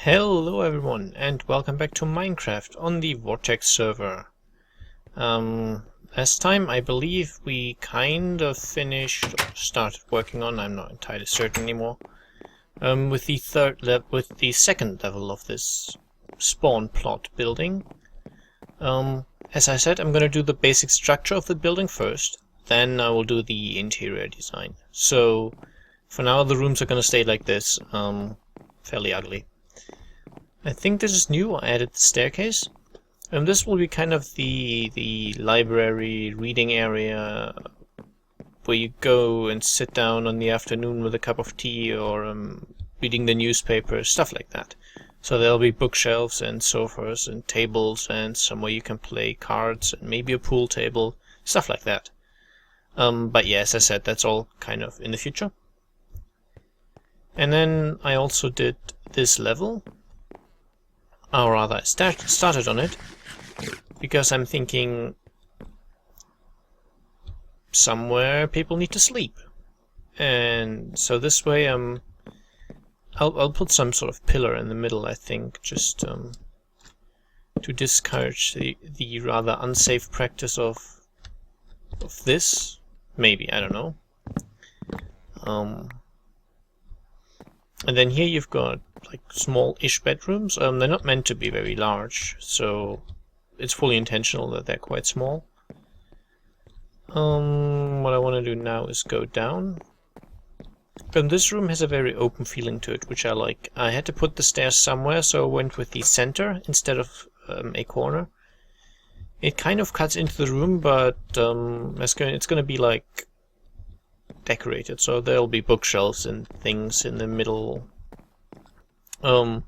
Hello everyone, and welcome back to Minecraft on the Vortex server. Last time I believe we kind of finished, or started working on, I'm not entirely certain anymore, with the second level of this spawn plot building. As I said, I'm gonna do the basic structure of the building first, then I will do the interior design. So, for now the rooms are gonna stay like this, fairly ugly. I think this is new. I added the staircase. This will be kind of the library reading area where you go and sit down on the afternoon with a cup of tea or reading the newspaper, stuff like that. So there'll be bookshelves and sofas and tables and somewhere you can play cards and maybe a pool table, stuff like that. But yeah, as I said, that's all kind of in the future. And then I also did this level. Or rather, I started on it because I'm thinking somewhere people need to sleep, and so this way I'll put some sort of pillar in the middle. I think just to discourage the rather unsafe practice of this. Maybe, I don't know. And then here you've got like small-ish bedrooms. They're not meant to be very large, so it's fully intentional that they're quite small. What I want to do now is go down. And this room has a very open feeling to it, which I like. I had to put the stairs somewhere, so I went with the center instead of a corner. It kind of cuts into the room, but it's going to be like decorated, so there'll be bookshelves and things in the middle. To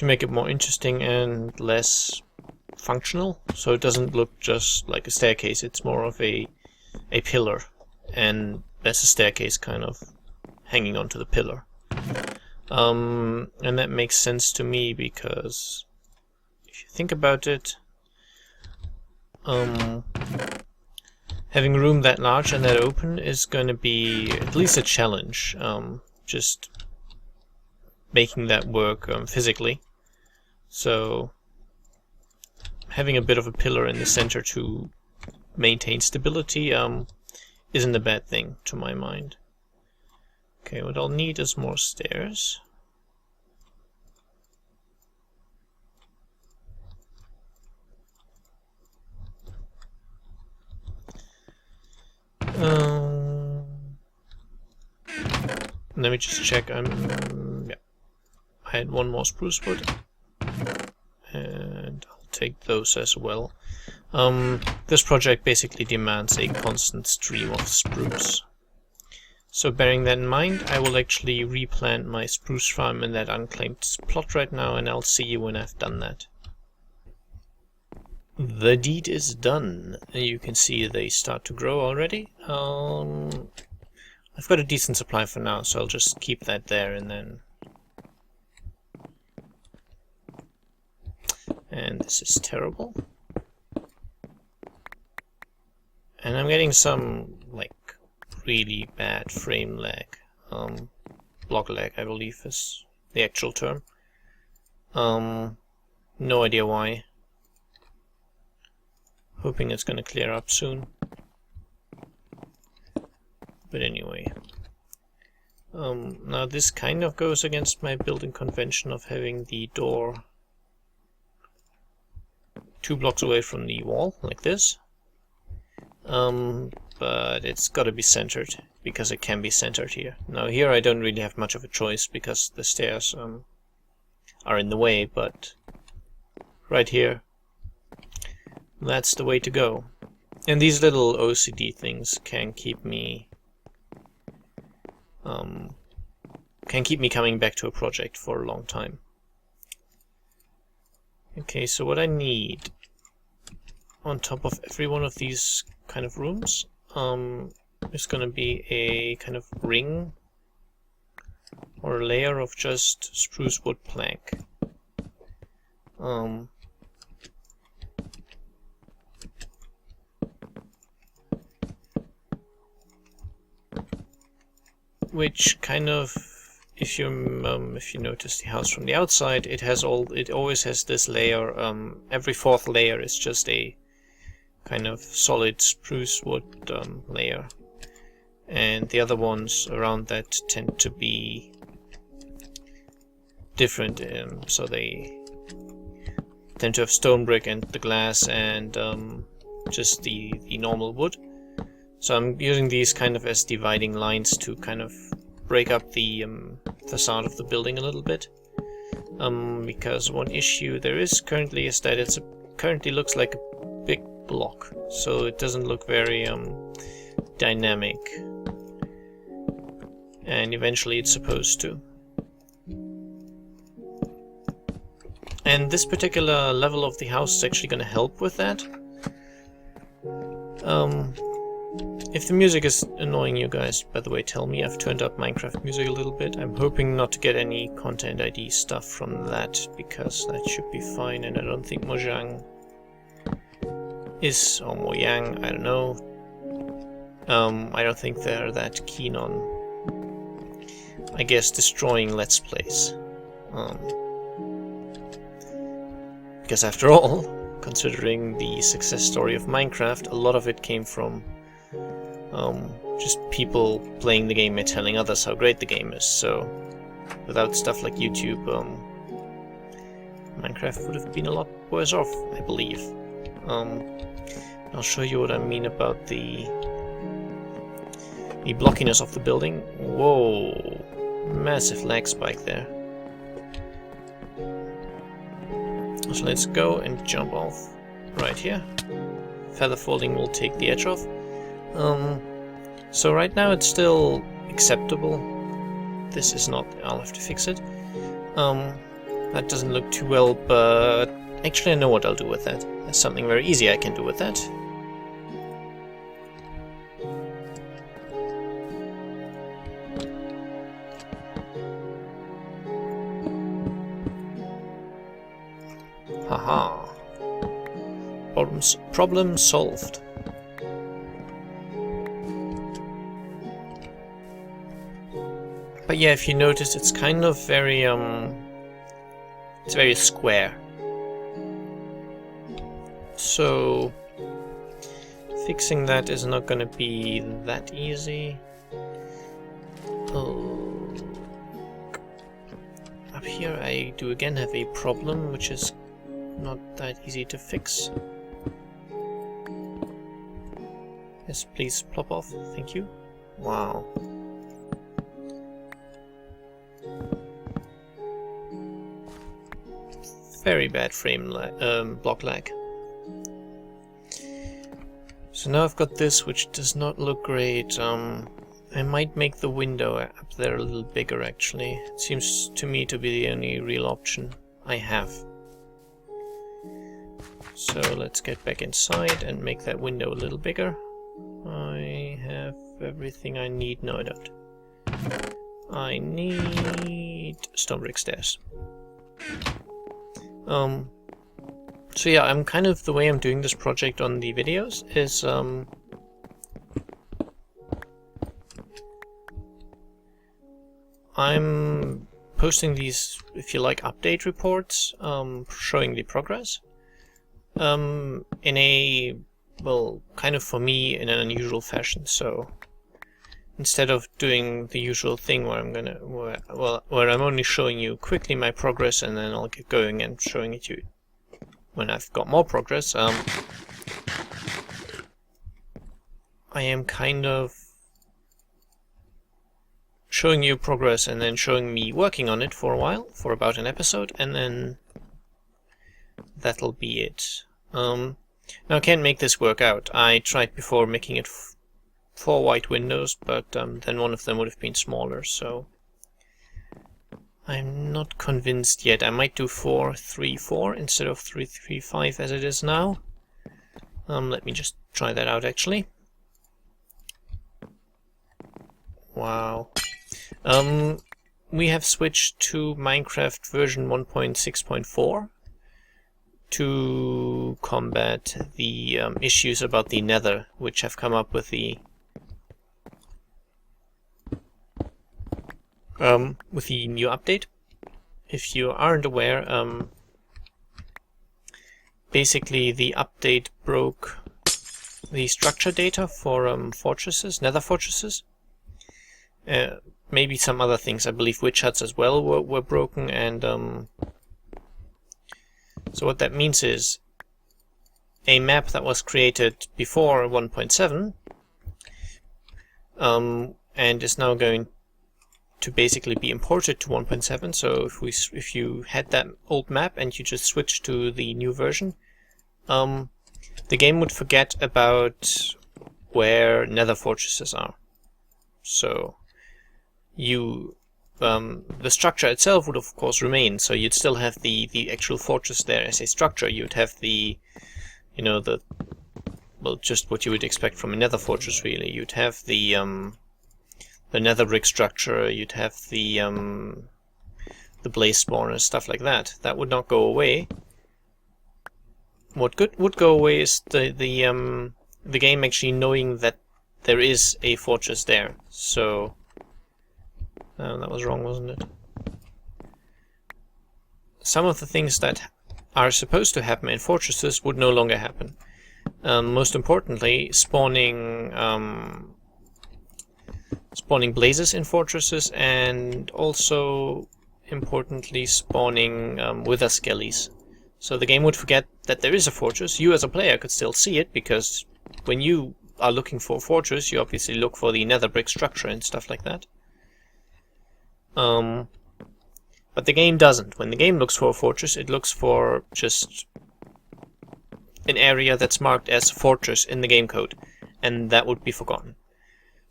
make it more interesting and less functional, so it doesn't look just like a staircase, it's more of a pillar, and there's a staircase kind of hanging onto the pillar. And that makes sense to me because if you think about it, having a room that large and that open is going to be at least a challenge, just making that work physically. So having a bit of a pillar in the center to maintain stability isn't a bad thing to my mind. Okay, what I'll need is more stairs. Let me just check. Yeah, I had one more spruce wood, and I'll take those as well. This project basically demands a constant stream of spruce. So bearing that in mind, I will actually replant my spruce farm in that unclaimed plot right now, and I'll see you when I've done that. The deed is done. You can see they start to grow already. I've got a decent supply for now, so I'll just keep that there and then... And this is terrible. And I'm getting some, like, really bad frame lag. Block lag, I believe, is the actual term. No idea why. Hoping it's gonna clear up soon. But anyway. Now this kind of goes against my building convention of having the door 2 blocks away from the wall, like this. But it's gotta be centered, because it can be centered here. Now here I don't really have much of a choice, because the stairs are in the way, but right here, that's the way to go. And these little OCD things can keep me coming back to a project for a long time. Okay, so what I need on top of every one of these kind of rooms is going to be a kind of ring or a layer of just spruce wood plank. Which kind of if you notice the house from the outside, it always has this layer. Every fourth layer is just a kind of solid spruce wood layer, and the other ones around that tend to be different. So they tend to have stone brick and the glass and just the normal wood. So I'm using these kind of as dividing lines to kind of break up the facade of the building a little bit. Because one issue there is currently is that it currently looks like a big block, so it doesn't look very dynamic, and eventually it's supposed to. And this particular level of the house is actually going to help with that. If the music is annoying you guys, by the way, tell me. I've turned up Minecraft music a little bit. I'm hoping not to get any content ID stuff from that, because that should be fine, and I don't think Mojang is, or Mojang, I don't know. I don't think they're that keen on, I guess, destroying Let's Plays. Because after all, considering the success story of Minecraft, a lot of it came from just people playing the game and telling others how great the game is. So without stuff like YouTube, Minecraft would have been a lot worse off, I believe. I'll show you what I mean about the blockiness of the building. Whoa, massive lag spike there. So let's go and jump off right here. Feather folding will take the edge off. So right now it's still acceptable. This is not, I'll have to fix it. That doesn't look too well, but actually I know what I'll do with that. There's something very easy I can do with that. Haha. Problem solved. But yeah, if you notice, it's kind of very it's very square. So fixing that is not going to be that easy. Oh. Up here I do again have a problem, which is not that easy to fix. Yes, please plop off. Thank you. Wow. Very bad frame block lag. So now I've got this, which does not look great. I might make the window up there a little bigger, actually. It seems to me to be the only real option I have. So let's get back inside and make that window a little bigger. I have everything I need. No, I don't. I need stone brick stairs. So yeah, I'm kind of, the way I'm doing this project on the videos is I'm posting these, if you like, update reports showing the progress in a, well, kind of for me in an unusual fashion. So instead of doing the usual thing where where I'm only showing you quickly my progress and then I'll get going and showing it to you when I've got more progress, I am kind of showing you progress and then showing me working on it for a while, for about an episode, and then that'll be it. Now I can't make this work out. I tried before making it 4 white windows, but then one of them would have been smaller, so I'm not convinced yet. I might do 4-3-4 instead of 3-3-5 as it is now. Let me just try that out, actually. Wow. We have switched to Minecraft version 1.6.4 to combat the issues about the Nether, which have come up with the with the new update. If you aren't aware, basically the update broke the structure data for fortresses, nether fortresses. Maybe some other things. I believe witch huts as well were broken, and so what that means is a map that was created before 1.7 and is now going to basically be imported to 1.7. So if you had that old map and you just switch to the new version, the game would forget about where nether fortresses are. So the structure itself would of course remain, so you'd still have the actual fortress there as a structure. You'd have the, well, just what you would expect from a nether fortress, really. You'd have the nether brick structure, you'd have the blaze spawners, stuff like that. That would not go away. What would go away is the game actually knowing that there is a fortress there. So that was wrong, wasn't it? Some of the things that are supposed to happen in fortresses would no longer happen. Most importantly, spawning blazes in fortresses, and also importantly spawning wither skellies. So the game would forget that there is a fortress. You as a player could still see it, because when you are looking for a fortress, you obviously look for the nether brick structure and stuff like that. But the game doesn't. When the game looks for a fortress, it looks for just an area that's marked as fortress in the game code, and that would be forgotten.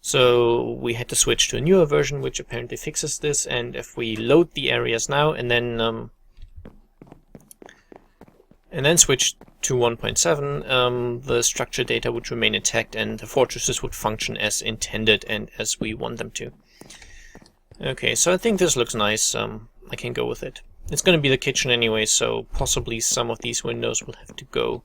So we had to switch to a newer version, which apparently fixes this, and if we load the areas now and then switch to 1.7, the structure data would remain intact and the fortresses would function as intended and as we want them to. Okay, so I think this looks nice. I can go with it. It's going to be the kitchen anyway, so possibly some of these windows will have to go.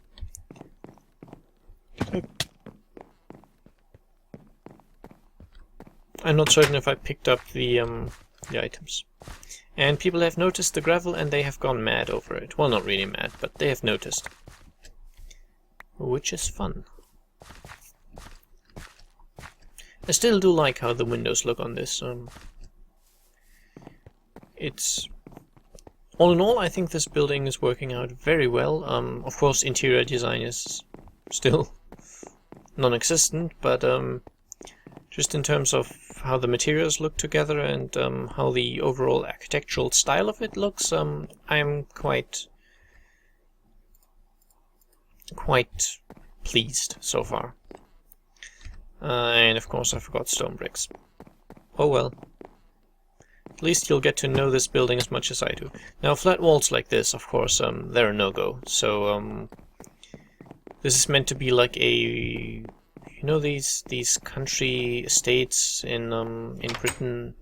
I'm not certain if I picked up the items. And people have noticed the gravel and they have gone mad over it. Well, not really mad, but they have noticed. Which is fun. I still do like how the windows look on this. It's... All in all, I think this building is working out very well. Of course, interior design is still non-existent, but just in terms of how the materials look together and how the overall architectural style of it looks, I'm quite pleased so far. And of course I forgot stone bricks. Oh well. At least you'll get to know this building as much as I do. Now flat walls like this, of course, they're a no-go. So this is meant to be like a... You know these country estates in Britain,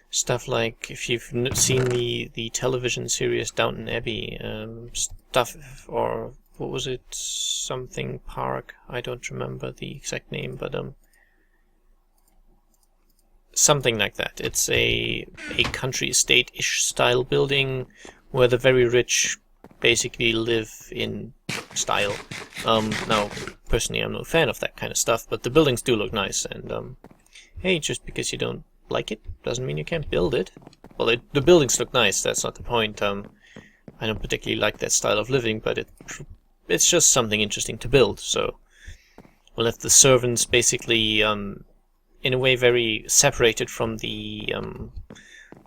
stuff like, if you've seen the television series Downton Abbey, stuff, or what was it, something Park, I don't remember the exact name, but something like that. It's a country estate-ish style building where the very rich basically live in style. Now, personally, I'm no fan of that kind of stuff, but the buildings do look nice, and hey, just because you don't like it doesn't mean you can't build it. Well, the buildings look nice, that's not the point. I don't particularly like that style of living, but it's just something interesting to build, so we'll have the servants basically, in a way, very separated from the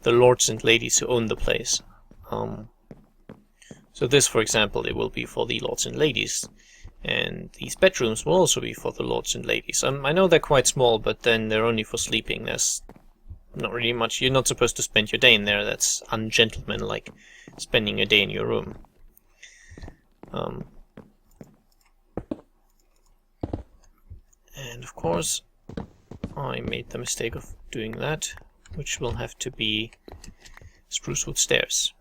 lords and ladies who own the place. So this, for example, it will be for the lords and ladies, and these bedrooms will also be for the lords and ladies. I know they're quite small, but then they're only for sleeping. There's not really much. You're not supposed to spend your day in there. That's ungentlemanlike, spending a day in your room. And of course, I made the mistake of doing that, which will have to be spruce wood stairs.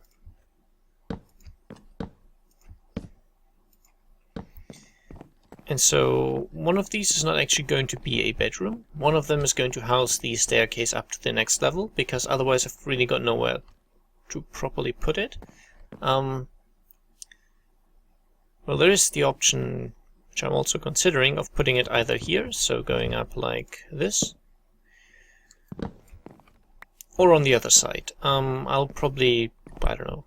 And so one of these is not actually going to be a bedroom. One of them is going to house the staircase up to the next level, because otherwise I've really got nowhere to properly put it. Well, there is the option, which I'm also considering, of putting it either here, so going up like this, or on the other side. I'll probably, I don't know,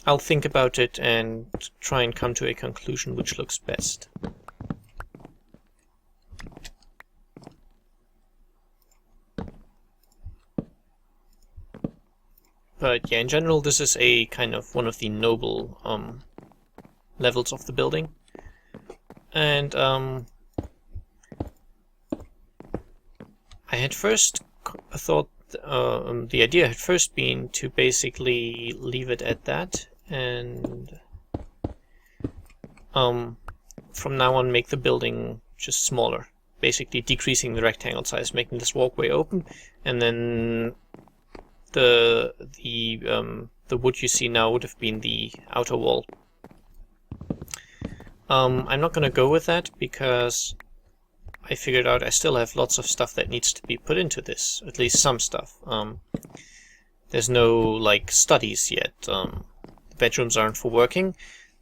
I'll think about it and try and come to a conclusion which looks best. But yeah, in general, this is a kind of one of the noble levels of the building. And I had first thought, the idea had first been to basically leave it at that, and from now on make the building just smaller, basically decreasing the rectangle size, making this walkway open, and then the wood you see now would have been the outer wall. I'm not going to go with that because I figured out I still have lots of stuff that needs to be put into this, at least some stuff. There's no like studies yet. The bedrooms aren't for working.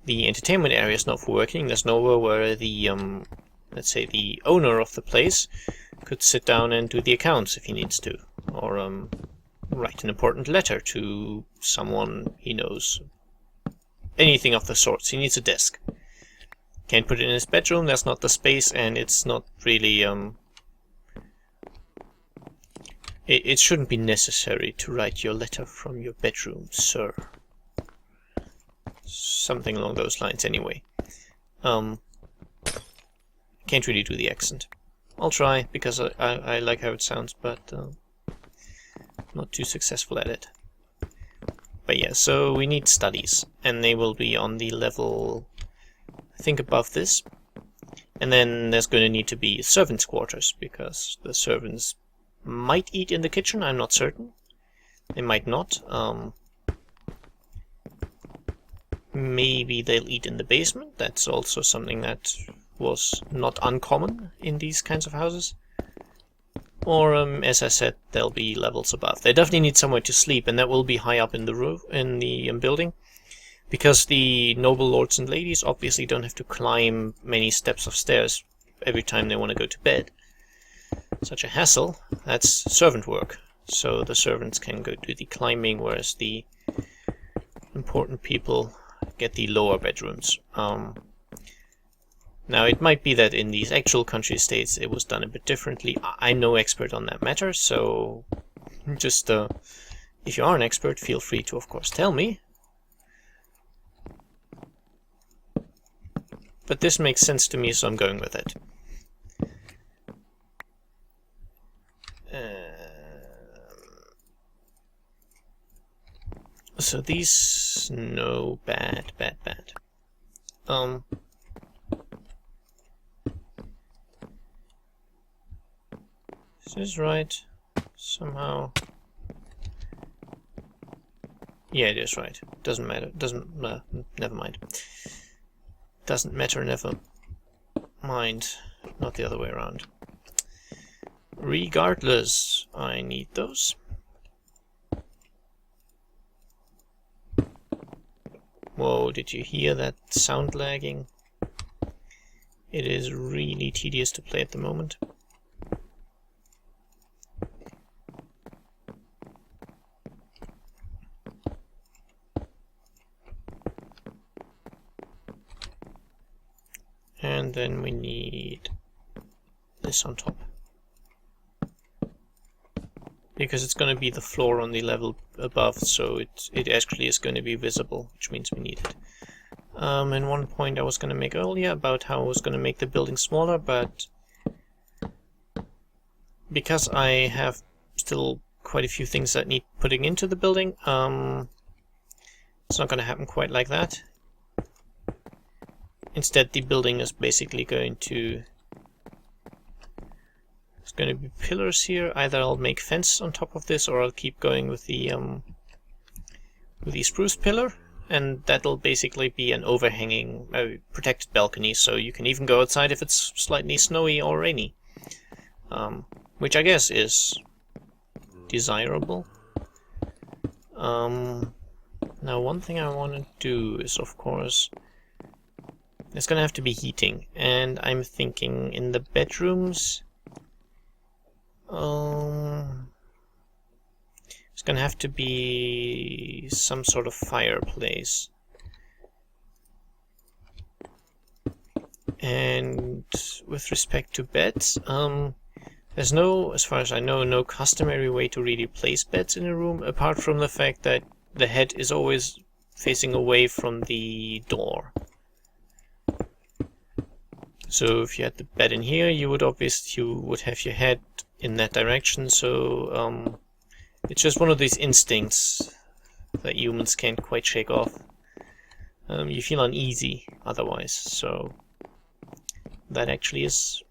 The entertainment area is not for working. There's nowhere where the let's say the owner of the place could sit down and do the accounts if he needs to, or write an important letter to someone he knows. Anything of the sorts. He needs a desk. Can't put it in his bedroom, that's not the space, and it's not really, it shouldn't be necessary to write your letter from your bedroom, sir. Something along those lines, anyway. Can't really do the accent. I'll try, because I like how it sounds, but not too successful at it. But yeah, so we need studies, and they will be on the level, I think, above this. And then there's going to need to be servants' quarters, because the servants might eat in the kitchen, I'm not certain. They might not. Maybe they'll eat in the basement. That's also something that was not uncommon in these kinds of houses. Or, as I said, there'll be levels above. They definitely need somewhere to sleep, and that will be high up in the roof, in the building, because the noble lords and ladies obviously don't have to climb many steps of stairs every time they want to go to bed. Such a hassle. That's servant work. So the servants can go do the climbing, whereas the important people get the lower bedrooms. Now, it might be that in these actual country estates it was done a bit differently. I'm no expert on that matter, so just if you are an expert, feel free to, of course, tell me. But this makes sense to me, so I'm going with it. So these, no, bad. Is this right? Somehow. Yeah, it is right. Doesn't matter. Never mind. Doesn't matter, never mind. Not the other way around. Regardless, I need those. Whoa, did you hear that sound lagging? It is really tedious to play at the moment. And then we need this on top, because it's going to be the floor on the level above, so it actually is going to be visible, which means we need it. And one point I was going to make earlier about how I was going to make the building smaller, but because I have still quite a few things that need putting into the building, it's not going to happen quite like that. Instead, the building is basically going to... There's going to be pillars here. Either I'll make fence on top of this, or I'll keep going with the spruce pillar, and that'll basically be an overhanging, protected balcony, so you can even go outside if it's slightly snowy or rainy. Which I guess is desirable. Now one thing I want to do is, of course, there's gonna have to be heating, and I'm thinking in the bedrooms, it's gonna have to be some sort of fireplace. And with respect to beds, there's no, as far as I know, no customary way to really place beds in a room, apart from the fact that the head is always facing away from the door. So if you had the bed in here, you would have your head in that direction, so it's just one of these instincts that humans can't quite shake off. You feel uneasy otherwise, so that actually is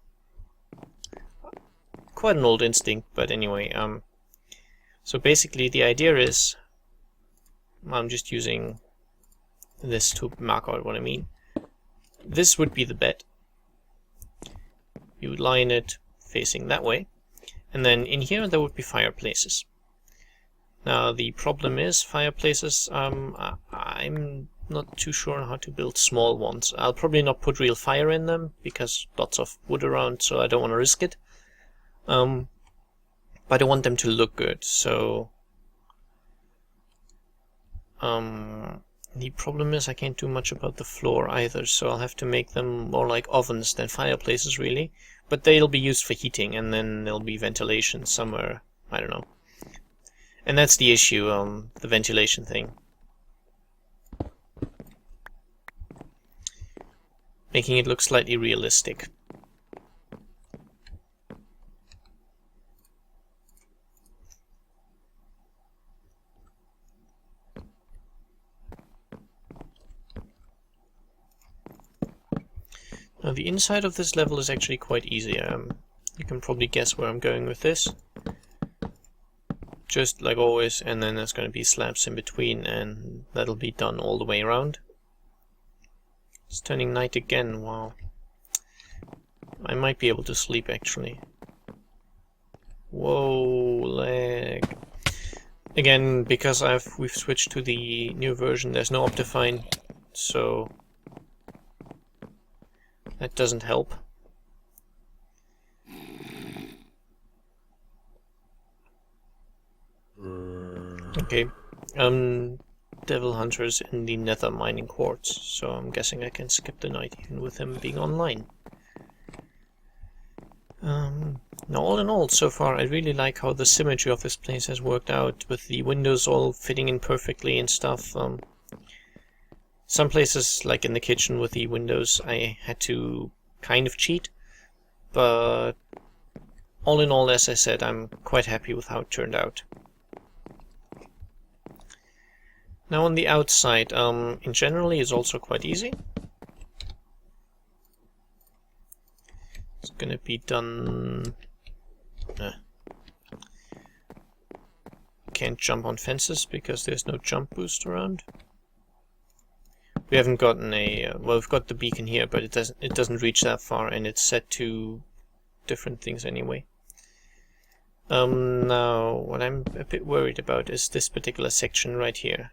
quite an old instinct, but anyway, so basically the idea is, I'm just using this to mark out what I mean. This would be the bed. You would lie in it facing that way, and then in here there would be fireplaces. Now the problem is fireplaces, I'm not too sure how to build small ones. I'll probably not put real fire in them because lots of wood around, so I don't want to risk it. But I want them to look good, so the problem is I can't do much about the floor either, so I'll have to make them more like ovens than fireplaces really, but they'll be used for heating, and then there'll be ventilation somewhere, I don't know. And that's the issue, the ventilation thing. Making it look slightly realistic. Now the inside of this level is actually quite easy. You can probably guess where I'm going with this. Just like always, and then there's going to be slabs in between, and that'll be done all the way around. It's turning night again, wow. I might be able to sleep actually. Whoa, lag. Again, because we've switched to the new version, there's no Optifine, so that doesn't help. Okay, Devil Hunter's in the Nether mining quartz, so I'm guessing I can skip the night even with him being online. Now all in all, so far, I really like how the symmetry of this place has worked out, with the windows all fitting in perfectly and stuff. Some places, like in the kitchen with the windows, I had to kind of cheat, but all in all, as I said, I'm quite happy with how it turned out. Now on the outside, in generally is also quite easy. It's gonna be done... Can't jump on fences because there's no jump boost around. We haven't gotten a... well, we've got the beacon here, but it doesn't reach that far, and it's set to different things anyway. Now, what I'm a bit worried about is this particular section right here.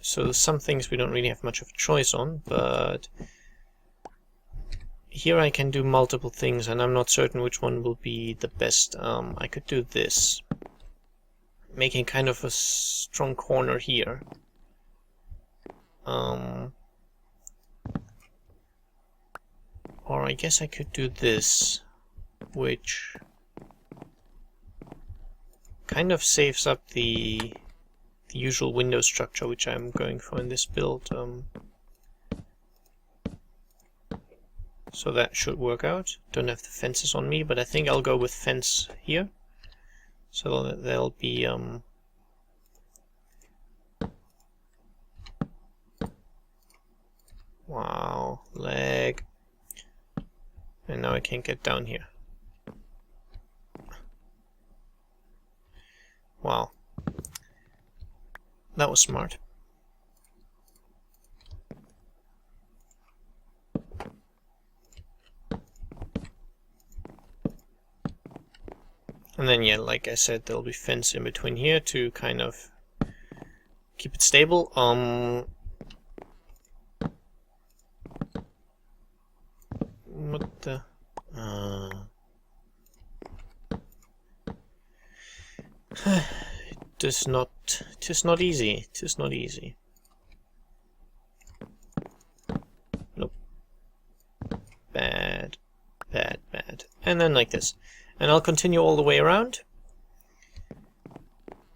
So some things we don't really have much of a choice on, but here I can do multiple things, and I'm not certain which one will be the best. I could do this, making kind of a strong corner here. Or I guess I could do this, which kind of saves up the usual window structure which I'm going for in this build. So that should work out. Don't have the fences on me, but I think I'll go with fence here. So that there'll be wow, lag. And now I can't get down here. Wow. That was smart. And then, yeah, like I said, there'll be fence in between here to kind of keep it stable. What the? Tis not easy. Tis not easy. Nope. Bad. Bad, bad. And then like this. And I'll continue all the way around.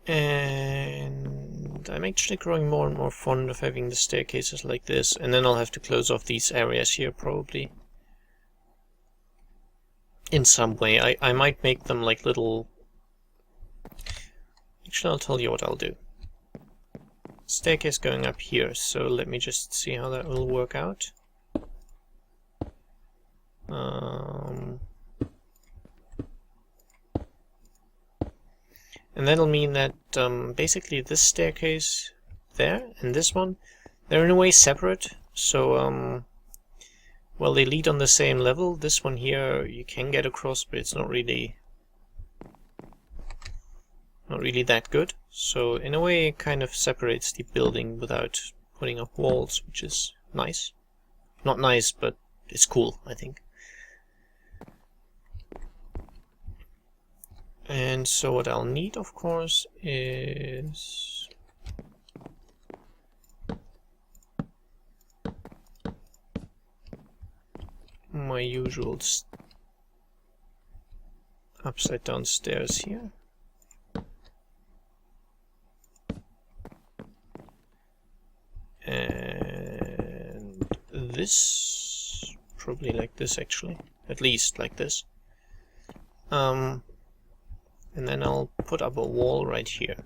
And I'm actually growing more and more fond of having the staircases like this. And then I'll have to close off these areas here probably. In some way. I might make them like little... Actually, I'll tell you what I'll do. Staircase going up here, so let me just see how that will work out. And that'll mean that basically this staircase there and this one, they're in a way separate. So, well, they lead on the same level. This one here you can get across, but it's not really that good. So in a way it kind of separates the building without putting up walls, which is nice. Not nice, but it's cool, I think. And so what I'll need, of course, is my usual upside down stairs here. And this, probably like this actually, at least like this. And then I'll put up a wall right here.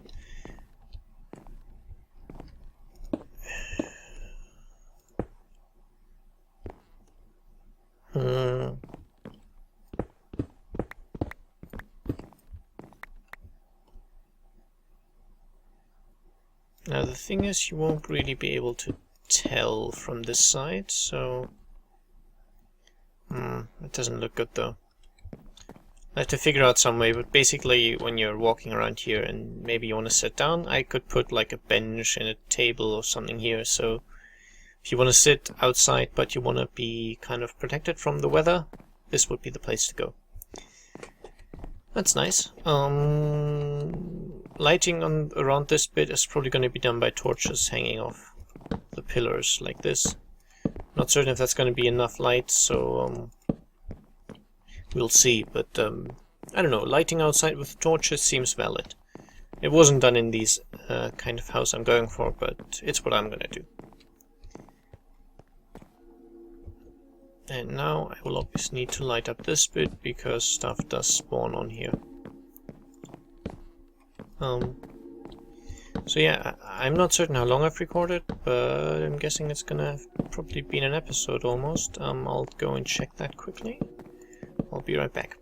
Now the thing is, you won't really be able to tell from this side, so it doesn't look good though. I have to figure out some way, but basically when you're walking around here and maybe you want to sit down, I could put like a bench and a table or something here, so if you want to sit outside but you want to be kind of protected from the weather, this would be the place to go. That's nice. Lighting around this bit is probably going to be done by torches hanging off the pillars like this. Not certain if that's going to be enough light, so we'll see, but I don't know, lighting outside with torches seems valid. It wasn't done in these kind of house I'm going for, but it's what I'm gonna do. And now I will obviously need to light up this bit, because stuff does spawn on here. So yeah, I'm not certain how long I've recorded, but I'm guessing it's gonna have probably been an episode almost. I'll go and check that quickly. I'll be right back.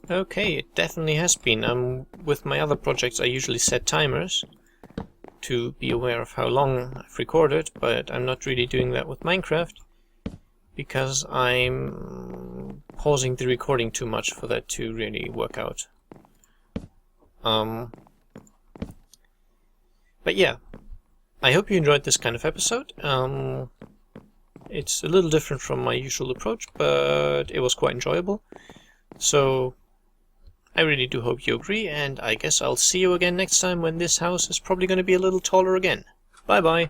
Okay, it definitely has been. With my other projects I usually set timers to be aware of how long I've recorded, but I'm not really doing that with Minecraft because I'm pausing the recording too much for that to really work out. But yeah, I hope you enjoyed this kind of episode. It's a little different from my usual approach, but it was quite enjoyable. So I really do hope you agree, and I guess I'll see you again next time when this house is probably going to be a little taller again. Bye bye!